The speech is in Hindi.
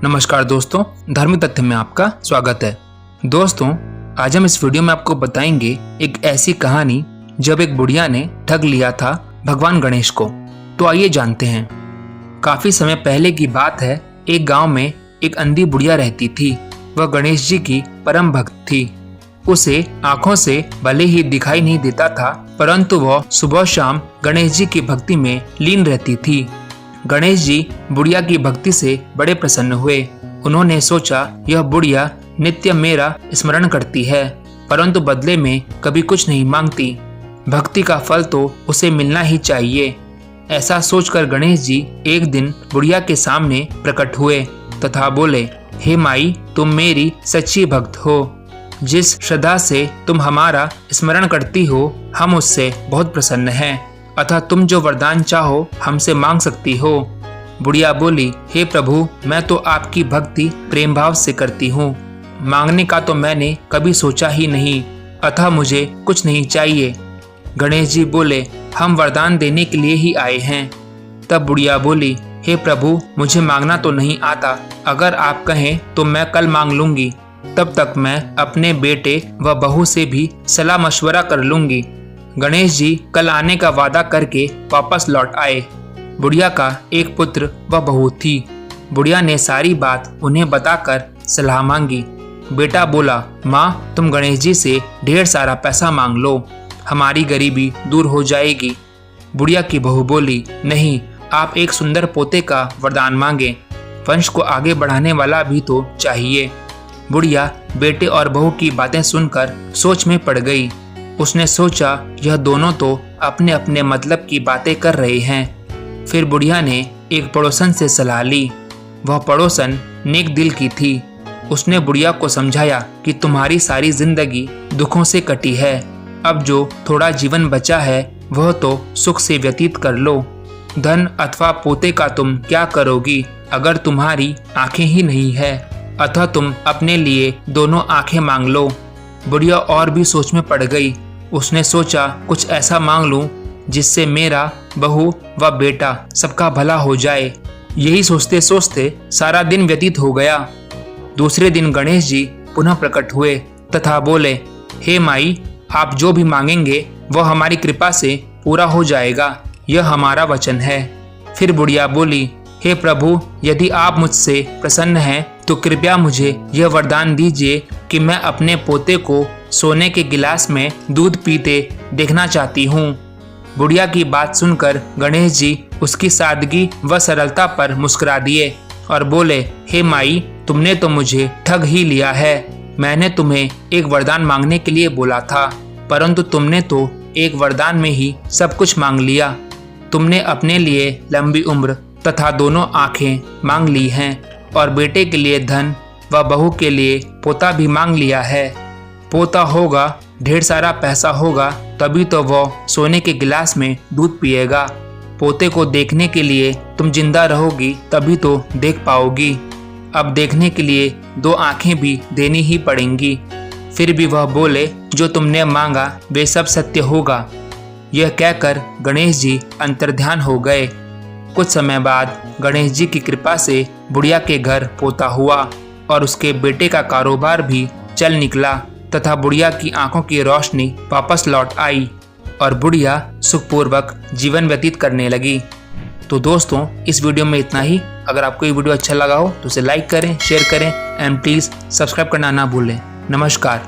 नमस्कार दोस्तों, धार्मिक तथ्य में आपका स्वागत है। दोस्तों, आज हम इस वीडियो में आपको बताएंगे एक ऐसी कहानी जब एक बुढ़िया ने ठग लिया था भगवान गणेश को। तो आइए जानते हैं। काफी समय पहले की बात है। एक गांव में एक अंधी बुढ़िया रहती थी। वह गणेश जी की परम भक्त थी। उसे आंखों से भले ही दिखाई नहीं देता था, परंतु वह सुबह शाम गणेश जी की भक्ति में लीन रहती थी। गणेश जी बुढ़िया की भक्ति से बड़े प्रसन्न हुए। उन्होंने सोचा, यह बुढ़िया नित्य मेरा स्मरण करती है, परंतु बदले में कभी कुछ नहीं मांगती। भक्ति का फल तो उसे मिलना ही चाहिए। ऐसा सोचकर गणेश जी एक दिन बुढ़िया के सामने प्रकट हुए तथा बोले, हे माई, तुम मेरी सच्ची भक्त हो। जिस श्रद्धा से तुम हमारा स्मरण करती हो, हम उससे बहुत प्रसन्न हैं। अतः तुम जो वरदान चाहो हमसे मांग सकती हो। बुढ़िया बोली, हे प्रभु, मैं तो आपकी भक्ति प्रेम भाव से करती हूँ। मांगने का तो मैंने कभी सोचा ही नहीं, अतः मुझे कुछ नहीं चाहिए। गणेश जी बोले, हम वरदान देने के लिए ही आए हैं। तब बुढ़िया बोली, हे प्रभु, मुझे मांगना तो नहीं आता। अगर आप कहें तो मैं कल मांग लूंगी। तब तक मैं अपने बेटे व बहू से भी सलाह मशवरा कर लूंगी। गणेश जी कल आने का वादा करके वापस लौट आए। बुढ़िया का एक पुत्र व बहू थी। बुढ़िया ने सारी बात उन्हें बताकर सलाह मांगी। बेटा बोला, माँ, तुम गणेश जी से ढेर सारा पैसा मांग लो, हमारी गरीबी दूर हो जाएगी। बुढ़िया की बहू बोली, नहीं, आप एक सुंदर पोते का वरदान मांगे। वंश को आगे बढ़ाने वाला भी तो चाहिए। बुढ़िया बेटे और बहू की बातें सुनकर सोच में पड़ गई। उसने सोचा, यह दोनों तो अपने अपने मतलब की बातें कर रहे हैं। फिर बुढ़िया ने एक पड़ोसन से सलाह ली। वह पड़ोसन नेक दिल की थी। उसने बुढ़िया को समझाया कि तुम्हारी सारी जिंदगी दुखों से कटी है। अब जो थोड़ा जीवन बचा है वह तो सुख से व्यतीत कर लो। धन अथवा पोते का तुम क्या करोगी अगर तुम्हारी आंखें ही नहीं है? अतः तुम अपने लिए दोनों आंखें मांग लो। बुढ़िया और भी सोच में पड़ गई। उसने सोचा, कुछ ऐसा मांग लूं जिससे मेरा बहू व बेटा सबका भला हो जाए। यही सोचते सोचते सारा दिन व्यतीत हो गया। दूसरे दिन गणेश जी पुनः प्रकट हुए तथा बोले, हे माई, आप जो भी मांगेंगे वह हमारी कृपा से पूरा हो जाएगा, यह हमारा वचन है। फिर बुढ़िया बोली, हे प्रभु, यदि आप मुझसे प्रसन्न हैं तो कृपया मुझे यह वरदान दीजिए कि मैं अपने पोते को सोने के गिलास में दूध पीते देखना चाहती हूँ। बुढ़िया की बात सुनकर गणेश जी उसकी सादगी व सरलता पर मुस्कुरा दिए और बोले, हे माई, तुमने तो मुझे ठग ही लिया है। मैंने तुम्हें एक वरदान मांगने के लिए बोला था, परंतु तुमने तो एक वरदान में ही सब कुछ मांग लिया। तुमने अपने लिए लंबी उम्र तथा दोनों आंखें मांग ली हैं और बेटे के लिए धन व बहू के लिए पोता भी मांग लिया है। पोता होगा, ढेर सारा पैसा होगा, तभी तो वह सोने के गिलास में दूध पिएगा। पोते को देखने के लिए तुम जिंदा रहोगी, तभी तो देख पाओगी। अब देखने के लिए दो आंखें भी देनी ही पड़ेंगी। फिर भी वह बोले, जो तुमने मांगा वे सब सत्य होगा। यह कहकर गणेश जी अंतर्ध्यान हो गए। कुछ समय बाद गणेश जी की कृपा से बुढ़िया के घर पोता हुआ और उसके बेटे का कारोबार भी चल निकला तथा बुढ़िया की आंखों की रोशनी वापस लौट आई और बुढ़िया सुखपूर्वक जीवन व्यतीत करने लगी। तो दोस्तों, इस वीडियो में इतना ही। अगर आपको ये वीडियो अच्छा लगा हो तो इसे लाइक करें, शेयर करें एंड प्लीज़ सब्सक्राइब करना ना भूलें। नमस्कार।